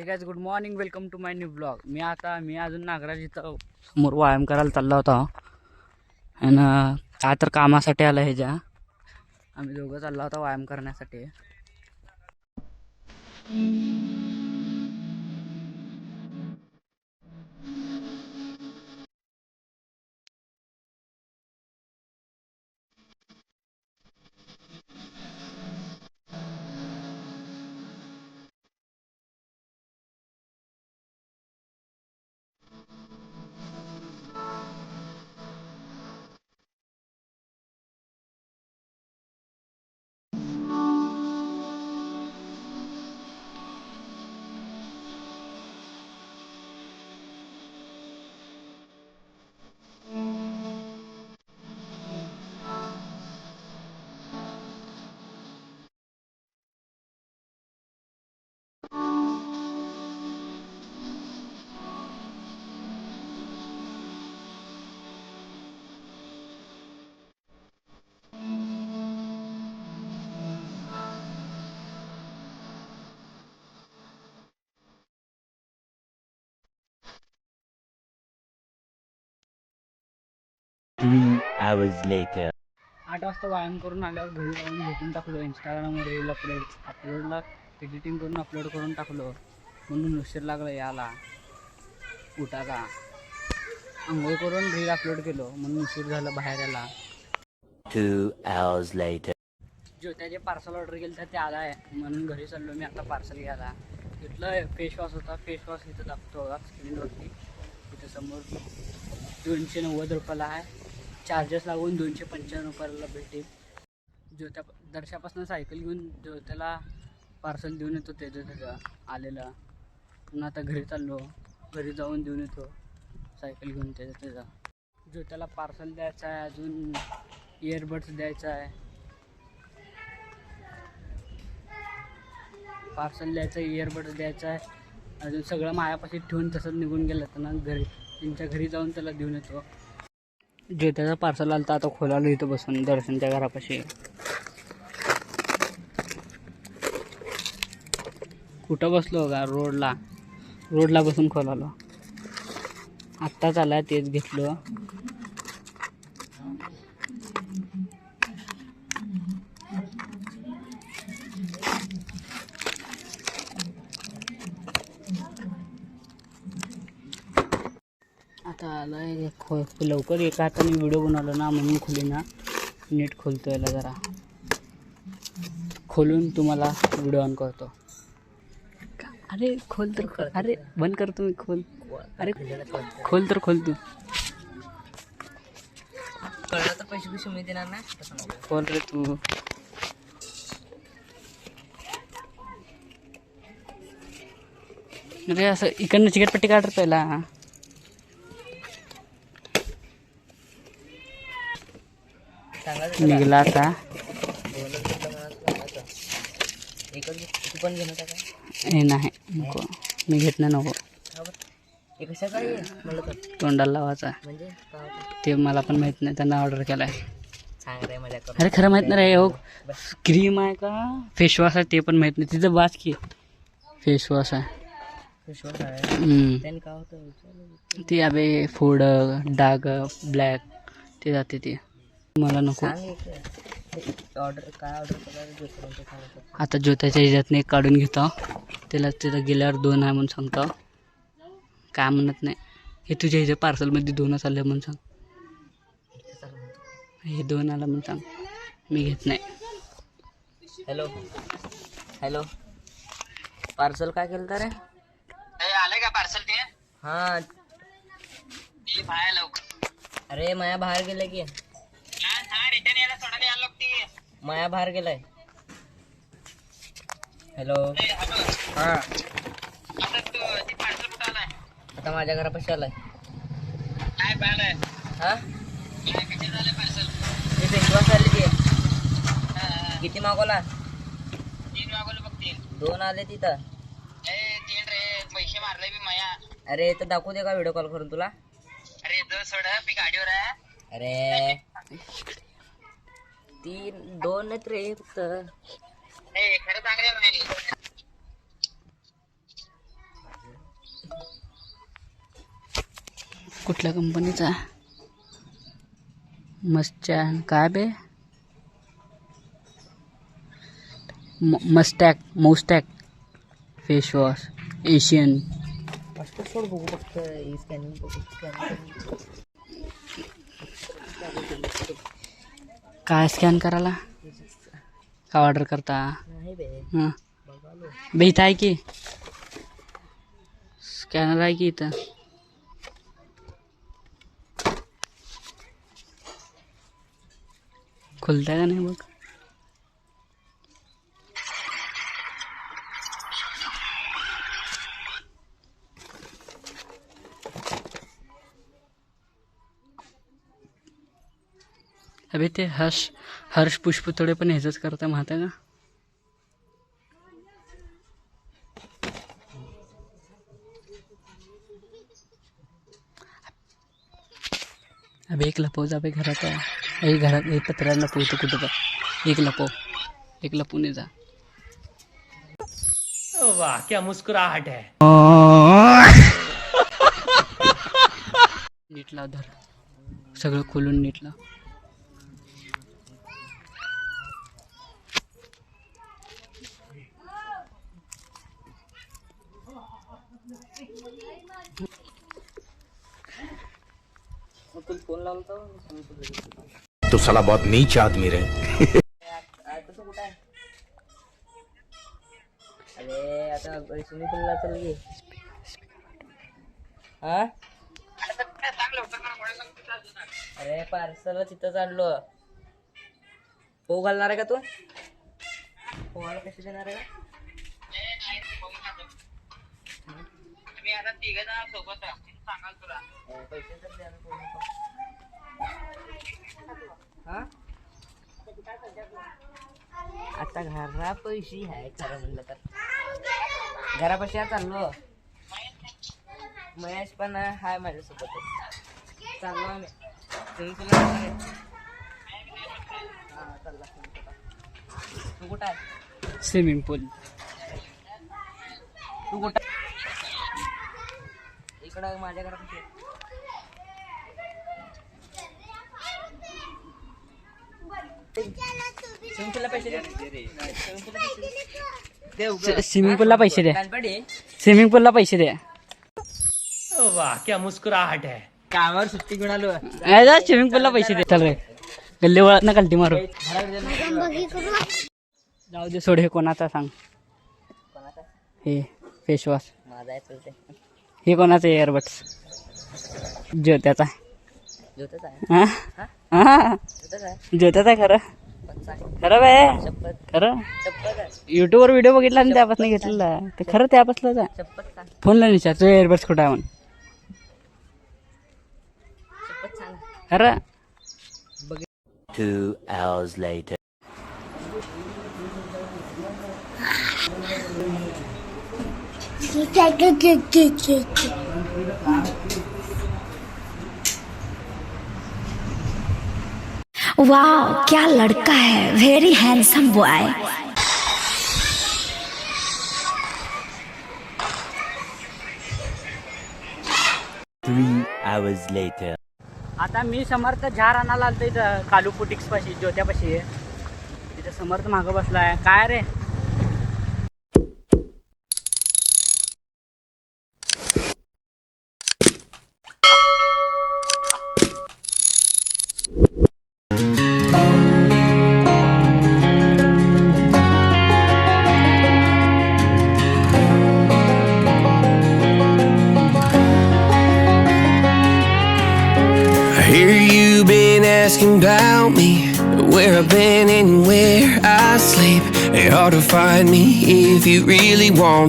हे guys good morning, welcome to my new blog. मी अजून नागराज इथं समोर व्यायाम करायला चालला होता आणि काय तर कामासाठी आलं ह्याच्या. आम्ही दोघं चालला होता व्यायाम करण्यासाठी. Three hours later. 8 वाजता व्यायाम करून आल्यावर घरी जाऊन झोपून टाकलो. इंस्टाग्रामवर रील अपलोडला एडिटिंग करून अपलोड करून टाकलो. म्हणून उशीर लागला याला उठायला. आंघोळ करून रील अपलोड केलो म्हणून उशीर झाला बाहेर यायला. 2 hours later. जो त्याचे पार्सल ऑर्डर केलं तर ते आला आहे म्हणून घरी चाललो मी आता पार्सल घ्यायला. तिथलं फेस वॉश होता. फेस वॉश इथं दाखवतो बघा स्क्रीनवरती. इथं समोर 290 रुपयाला आहे. चार्जेस लागून 295 रुपयाला भेटेल. ज्योत्या दर्शापासून सायकल घेऊन ज्योत्याला पार्सल देऊन येतो त्याचं आलेलं. पुन्हा आता घरी चाललो. घरी जाऊन देऊन येतो सायकल घेऊन त्याचा. ज्योत्याला पार्सल द्यायचं आहे. अजून इयरबड्स द्यायचं आहे. पार्सल द्यायचं, इयरबड्स द्यायचं आहे. अजून सगळं मायापाशी ठेवून तसंच निघून गेलं तर ना घरी त्यांच्या घरी जाऊन त्याला देऊन येतो. ज्योत्याचा पार्सल आलं तर आता खोलालो इथं बसून दर्शनच्या घरापाशी. कुठं बसलो का रोडला बसून खोलालो. आत्ताच आला तेच घेतलो. आता आलाय लवकर एका हाताने व्हिडिओ बनवला ना म्हणून खोली ना नीट खोलतो. याला जरा खोलून तुम्हाला व्हिडिओ ऑन करतो. अरे खोल तर खोल. अरे बंद करतो मी. खोल. अरे खोल तर खोल तू. कळलं तर पैसे मी देणार ना. खोल रे तू. अरे असं इकडनं चिकटपट्टी काढ पहिला. निघला आता. एकच तू पण घेणार का? हे नाही नको. मी घेत नाही. नको. हे कशा काय म्हणलं तर तोंडाला लावायचा म्हणजे ते मला पण माहीत नाही. त्यांना ऑर्डर केला आहे. सांग रे मजा कर. अरे खरं माहीत नाही रे. हो क्रीम आहे का फेसवॉश आहे ते पण माहीत नाही. तिथं वाच की फेसवॉश आहे. विश्वास आहे त्यांनी काय होतं ते अबे फोड डाग ब्लॅक ते जाते ते. मला नको. ऑर्डर काय ऑर्डर करायला. आता ज्योताच्या ह्याच्यातनं एक काढून घेतो. त्याला तिथं गेल्यावर 2 आहे म्हणून सांगतो. काय म्हणत नाही. हे तुझ्या ह्याच्या पार्सलमध्ये 2च आले म्हणून सांग. हे 2 आलं म्हणून सांग. मी घेत नाही. हॅलो पार्सल काय केलं तर रे? आलंय का पार्सल ते? हा बाहेर लवकर. अरे माया बाहेर गेलाय की. रिटर्न यायला सोडायला यायला लागते. माया बाहेर गेलाय. हॅलो हा आता ते पार्सल कुठं आलाय? आता माझ्या घरापाशी आलाय. काय पाहिलंय? हा काय कधी झालं पार्सल? ते फेसवॉश आले ते. किती मागवला? 3 वागवलं बघ. 2 आले तिथं. 3 रे. पैसे मारले मी माया. अरे तर दाखवू दे का व्हिडिओ कॉल करून तुला? अरे सोड मी गाडीवर आहे. अरे 2 आहेत रे फक्त. खरं चांगलं नाही. कुठल्या कंपनीचा मस्टॅन काय बे मस्टॅक फेस वॉश एशियन मस्त सोड बघू फक्त स्कॅनिंग बघू काय स्कॅन करायला का ऑर्डर करता नाही बे हां बघालो बे इथं आहे की स्कॅनर आहे की इथं खुलतंय का नाही बघ अबे ते हर्ष पुष्प थोडे पण ह्याच करता माहित आहे का अबे एक लपव जा बे घरात आहे घरात एक पत्र्याला लपवतो कुठं तर एक लपून जा वाह क्या मुस्कुराहट है नीट लाव धर सगळं खोलून नीट लाव फोन लावतो तो साला बहुत नीच आदमी रहे कुठं आहे अरे आता स्विमिंग पूलला चल गे हा अरे पार्सल तिथं चाललो पोह घालणार आहे का तू पोहायला कशी देणार आहे का पैसे तर द्या ना पोहायला. हा आता घरा पैसे आहे खरं म्हणलं तर घरापाशी चाललो महेश पण हाय माझ्यासोबत चाललो आम्ही तुम्ही तुला हा चालला तू कुठं आहे स्विमिंग पूल तू कुठं इकडं माझ्या घरापाशी स्विमिंग पूलला पैसे दे स्विमिंग पूलला पैसे दे वाह क्या मुस्कुराहट है कामावर सुट्टी घेऊन आलो स्विमिंग पूलला पैसे दे चल रे गल्ली वळत ना कल्टी मारू जाऊ दे सोड हे कोणाचा सांग कोणाचा हे फेस वॉश माझा आहे चलते हे कोणाचं एअरबड्स ज्योत्याचा जोतच आहे हा हा जोतच आहे ज्योत्याचा आहे खरं पंचा खरं बाय शपथ खरं शपथ आहे युट्यूबवर व्हिडिओ बघितला आणि त्यापासून घेतलेला ते खरं त्यापासूनच आहे शपथ सांग फोनला विचार तुझे एअरबड्स कुठं आहे म्हणून शपथ सांग खरं 2 hours later. वाह क्या लड़का है very handsome boy 3 hours later. आता मी समर्थ झार आणायला आलतो इथं कालू पुटिक्स पाशी ज्योत्यापाशी तिथं समर्थ मागं बसलाय काय रे I hear you been asking about me, where I've been and where I sleep. It's hard to find me if you really want to.